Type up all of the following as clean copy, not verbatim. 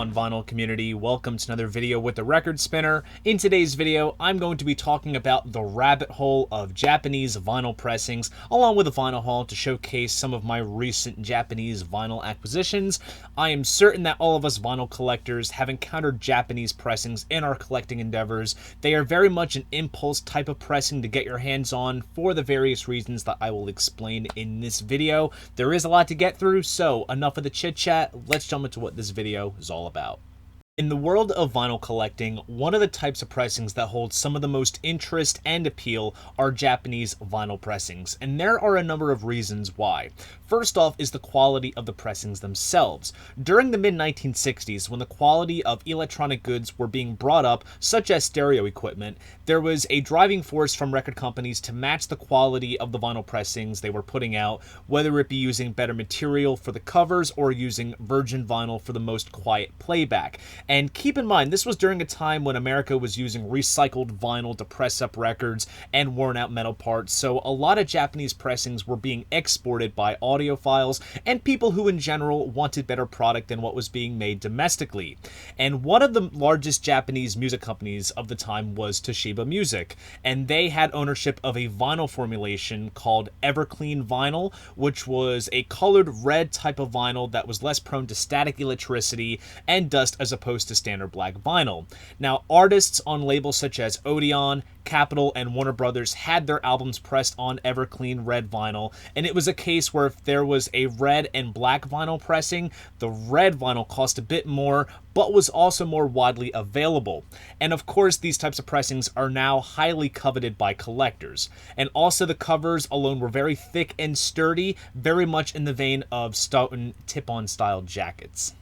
on, vinyl community? Welcome to another video with the Record Spinner. In today's video, I'm going to be talking about the rabbit hole of Japanese vinyl pressings, along with a vinyl haul to showcase some of my recent Japanese vinyl acquisitions. I am certain that all of us vinyl collectors have encountered Japanese pressings in our collecting endeavors. They are very much an impulse type of pressing to get your hands on for the various reasons that I will explain in this video. There is a lot to get through, so enough of the chit chat. Let's jump into what this video is all about. In the world of vinyl collecting, one of the types of pressings that holds some of the most interest and appeal are Japanese vinyl pressings, and there are a number of reasons why. First off is the quality of the pressings themselves. During the mid-1960s, when the quality of electronic goods were being brought up, such as stereo equipment, there was a driving force from record companies to match the quality of the vinyl pressings they were putting out, whether it be using better material for the covers or using virgin vinyl for the most quiet playback. And keep in mind, this was during a time when America was using recycled vinyl to press up records and worn out metal parts, so a lot of Japanese pressings were being exported by audiophiles and people who in general wanted better product than what was being made domestically. And one of the largest Japanese music companies of the time was Toshiba Music, and they had ownership of a vinyl formulation called Everclean vinyl, which was a colored red type of vinyl that was less prone to static electricity and dust as opposed to standard black vinyl. Now, artists on labels such as Odeon, Capitol, and Warner Brothers had their albums pressed on Everclean red vinyl, and it was a case where if there was a red and black vinyl pressing, the red vinyl cost a bit more, but was also more widely available. And of course, these types of pressings are now highly coveted by collectors. And also the covers alone were very thick and sturdy, very much in the vein of Stoughton tip-on style jackets.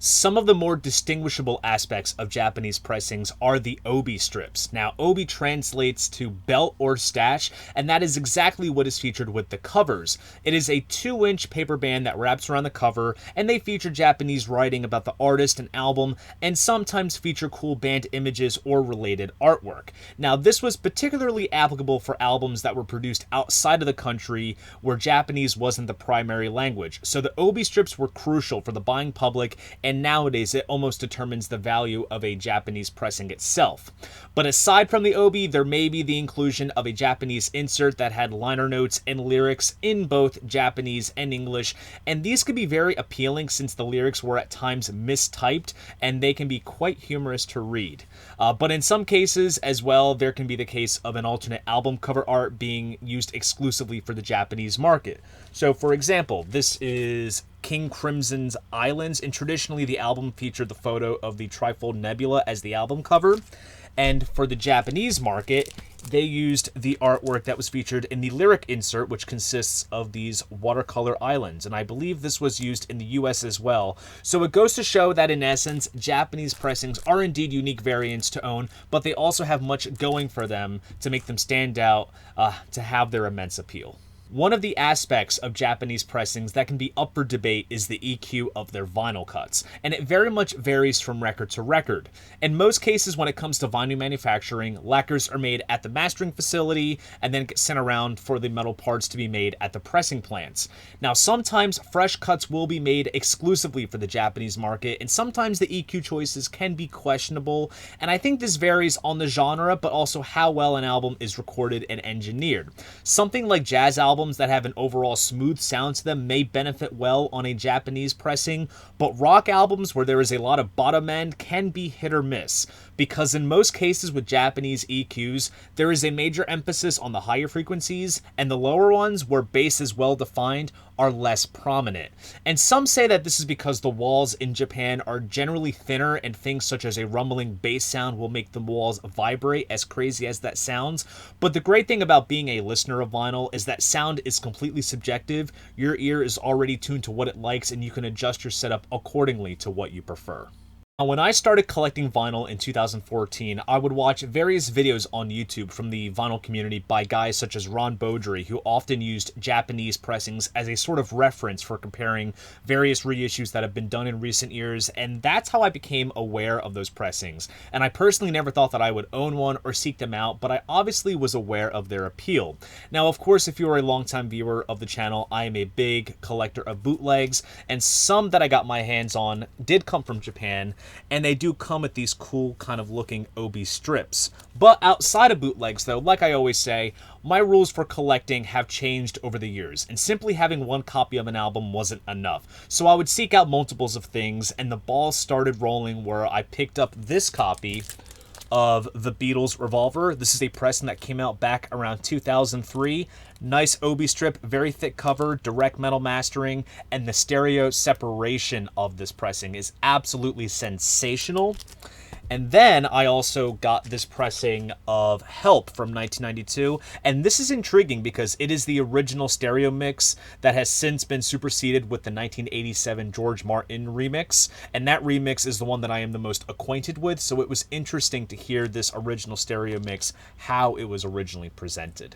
Some of the more distinguishable aspects of Japanese pressings are the obi strips. Now, obi translates to belt or stash, and that is exactly what is featured with the covers. It is a 2-inch paper band that wraps around the cover, and they feature Japanese writing about the artist and album, and sometimes feature cool band images or related artwork. Now, this was particularly applicable for albums that were produced outside of the country where Japanese wasn't the primary language. So the obi strips were crucial for the buying public, and nowadays it almost determines the value of a Japanese pressing itself. But aside from the obi, there may be the inclusion of a Japanese insert that had liner notes and lyrics in both Japanese and English, and these could be very appealing since the lyrics were at times mistyped and they can be quite humorous to read. But in some cases as well, there can be the case of an alternate album cover art being used exclusively for the Japanese market. So for example, this is King Crimson's Islands, and traditionally the album featured the photo of the Trifold Nebula as the album cover. And for the Japanese market, they used the artwork that was featured in the lyric insert, which consists of these watercolor islands. And I believe this was used in the US as well. So it goes to show that in essence, Japanese pressings are indeed unique variants to own, but they also have much going for them to make them stand out, to have their immense appeal. One of the aspects of Japanese pressings that can be up for debate is the EQ of their vinyl cuts, and it very much varies from record to record. In most cases, when it comes to vinyl manufacturing, lacquers are made at the mastering facility and then get sent around for the metal parts to be made at the pressing plants. Now, sometimes fresh cuts will be made exclusively for the Japanese market, and sometimes the EQ choices can be questionable, and I think this varies on the genre, but also how well an album is recorded and engineered. Something like jazz albums that have an overall smooth sound to them may benefit well on a Japanese pressing, but rock albums where there is a lot of bottom end can be hit or miss, because in most cases with Japanese EQs, there is a major emphasis on the higher frequencies, and the lower ones, where bass is well defined, are less prominent. And some say that this is because the walls in Japan are generally thinner and things such as a rumbling bass sound will make the walls vibrate, as crazy as that sounds. But the great thing about being a listener of vinyl is that sound is completely subjective. Your ear is already tuned to what it likes, and you can adjust your setup accordingly to what you prefer. Now, when I started collecting vinyl in 2014, I would watch various videos on YouTube from the vinyl community by guys such as Ron Beaudry, who often used Japanese pressings as a sort of reference for comparing various reissues that have been done in recent years, and that's how I became aware of those pressings. And I personally never thought that I would own one or seek them out, but I obviously was aware of their appeal. Now, of course, if you are a longtime viewer of the channel, I am a big collector of bootlegs, and some that I got my hands on did come from Japan. and they do come with these cool kind of looking OB strips. But outside of bootlegs, though, like I always say, my rules for collecting have changed over the years, and simply having one copy of an album wasn't enough. So I would seek out multiples of things, and the ball started rolling where I picked up this copy of the Beatles Revolver. This is a pressing that came out back around 2003. Nice OB strip, very thick cover, direct metal mastering, and the stereo separation of this pressing is absolutely sensational. And then I also got this pressing of Help from 1992, and this is intriguing because it is the original stereo mix that has since been superseded with the 1987 George Martin remix, and that remix is the one that I am the most acquainted with, so it was interesting to hear this original stereo mix, how it was originally presented.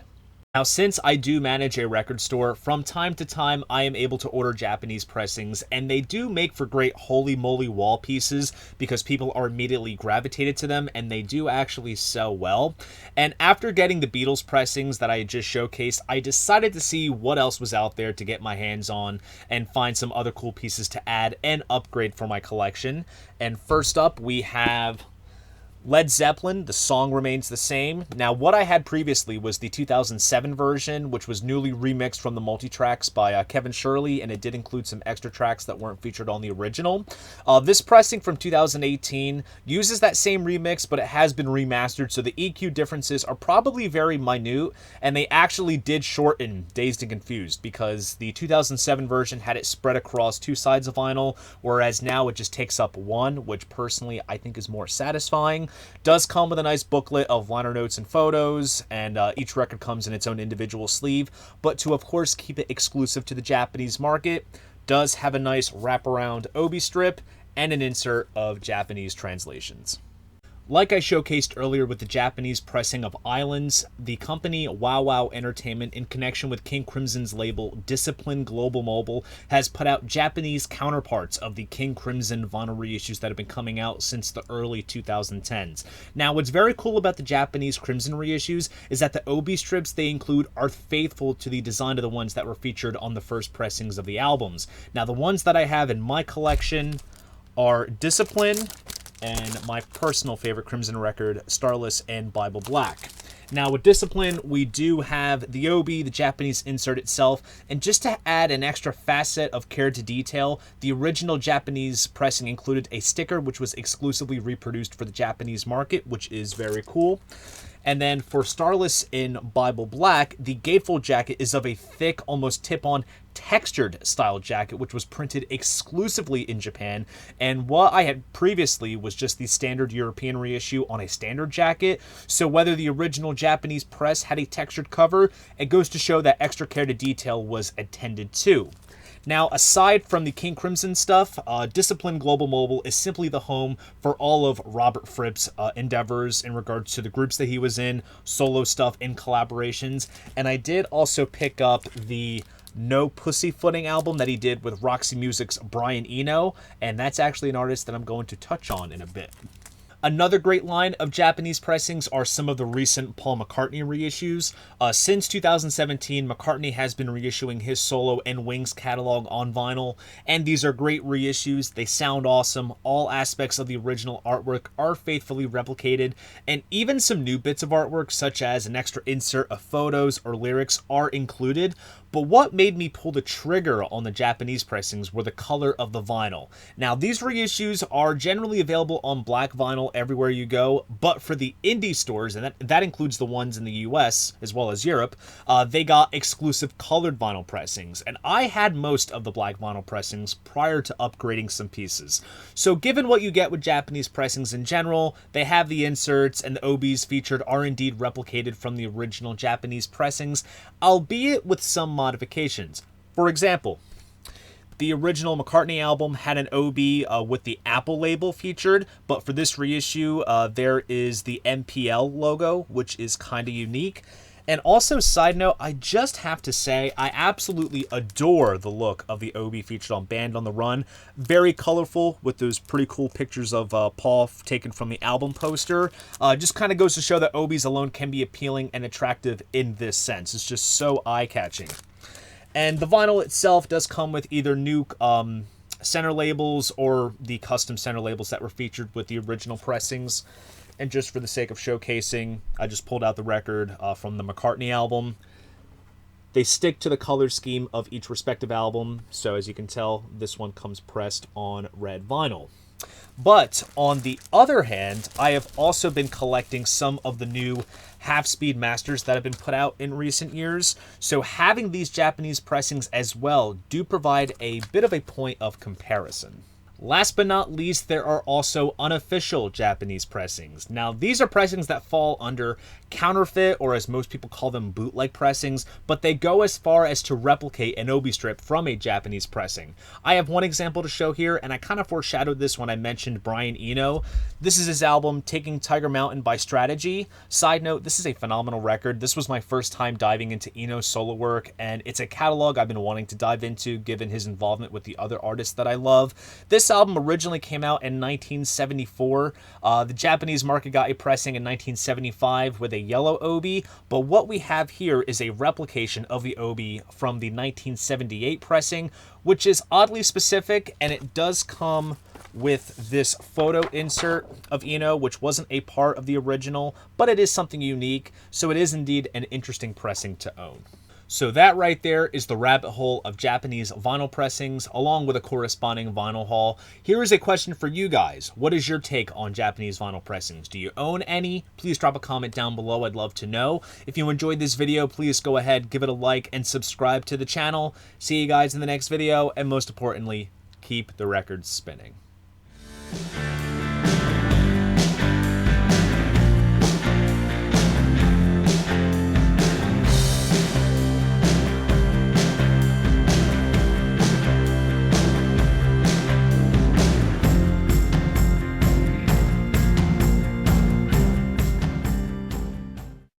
Now, since I do manage a record store, from time to time I am able to order Japanese pressings, and they do make for great holy moly wall pieces because people are immediately gravitated to them, and they do actually sell well. And after getting the Beatles pressings that I just showcased, I decided to see what else was out there to get my hands on and find some other cool pieces to add and upgrade for my collection. And first up, we have Led Zeppelin. The song remains the same. Now, what I had previously was the 2007 version, which was newly remixed from the multi-tracks by Kevin Shirley, and it did include some extra tracks that weren't featured on the original. This pressing from 2018 uses that same remix, but it has been remastered, so the EQ differences are probably very minute, and they actually did shorten Dazed and Confused, because the 2007 version had it spread across two sides of vinyl, whereas now it just takes up one, which personally I think is more satisfying. Does come with a nice booklet of liner notes and photos, and each record comes in its own individual sleeve, but to of course keep it exclusive to the Japanese market, does have a nice wraparound OB strip and an insert of Japanese translations. Like I showcased earlier with the Japanese pressing of Islands, the company Wow Wow Entertainment, in connection with King Crimson's label Discipline Global Mobile, has put out Japanese counterparts of the King Crimson vinyl reissues that have been coming out since the early 2010s. Now, what's very cool about the Japanese Crimson reissues is that the OB strips they include are faithful to the design of the ones that were featured on the first pressings of the albums. Now, the ones that I have in my collection are Discipline, and my personal favorite Crimson record, Starless and Bible Black. Now, with Discipline, we do have the OB, the Japanese insert itself, and just to add an extra facet of care to detail, the original Japanese pressing included a sticker which was exclusively reproduced for the Japanese market, which is very cool. And then for Starless in Bible Black, the gatefold jacket is of a thick, almost tip-on textured style jacket, which was printed exclusively in Japan. And what I had previously was just the standard European reissue on a standard jacket. So whether the original Japanese press had a textured cover, it goes to show that extra care to detail was attended to. Now, aside from the King Crimson stuff, Discipline Global Mobile is simply the home for all of Robert Fripp's endeavors in regards to the groups that he was in, solo stuff, and collaborations. And I did also pick up the No Pussyfooting album that he did with Roxy Music's Brian Eno, and that's actually an artist that I'm going to touch on in a bit. Another great line of Japanese pressings are some of the recent Paul McCartney reissues. Since 2017, McCartney has been reissuing his solo and Wings catalog on vinyl, and these are great reissues. They sound awesome. All aspects of the original artwork are faithfully replicated, and even some new bits of artwork, such as an extra insert of photos or lyrics, are included. But what made me pull the trigger on the Japanese pressings were the color of the vinyl. Now, these reissues are generally available on black vinyl everywhere you go, but for the indie stores, and that includes the ones in the US as well as Europe, they got exclusive colored vinyl pressings. And I had most of the black vinyl pressings prior to upgrading some pieces. So given what you get with Japanese pressings in general, they have the inserts, and the OBs featured are indeed replicated from the original Japanese pressings, albeit with some modifications. For example, the original McCartney album had an OB with the Apple label featured, but for this reissue, there is the MPL logo, which is kind of unique. And also, side note, I just have to say, I absolutely adore the look of the OB featured on Band on the Run. Very colorful, with those pretty cool pictures of Paul taken from the album poster. Just kind of goes to show that OBs alone can be appealing and attractive in this sense. It's just so eye-catching. And the vinyl itself does come with either new center labels or the custom center labels that were featured with the original pressings. And just for the sake of showcasing, I just pulled out the record from the McCartney album. They stick to the color scheme of each respective album, so as you can tell, this one comes pressed on red vinyl. But on the other hand, I have also been collecting some of the new half-speed masters that have been put out in recent years. So having these Japanese pressings as well do provide a bit of a point of comparison. Last but not least, there are also unofficial Japanese pressings. Now, these are pressings that fall under counterfeit, or as most people call them, bootleg pressings, but they go as far as to replicate an obi strip from a Japanese pressing. I have one example to show here, and I kind of foreshadowed this when I mentioned Brian Eno. This is his album, Taking Tiger Mountain by Strategy. Side note, this is a phenomenal record. This was my first time diving into Eno's solo work, and it's a catalog I've been wanting to dive into given his involvement with the other artists that I love. This album originally came out in 1974. The Japanese market got a pressing in 1975 with a yellow obi, but what we have here is a replication of the obi from the 1978 pressing, which is oddly specific, and it does come with this photo insert of Eno, which wasn't a part of the original, but it is something unique, so it is indeed an interesting pressing to own. So that right there is the rabbit hole of Japanese vinyl pressings, along with a corresponding vinyl haul. Here is a question for you guys. What is your take on Japanese vinyl pressings? Do you own any? Please drop a comment down below. I'd love to know. If you enjoyed this video, please go ahead, give it a like, and subscribe to the channel. See you guys in the next video, and most importantly, keep the records spinning.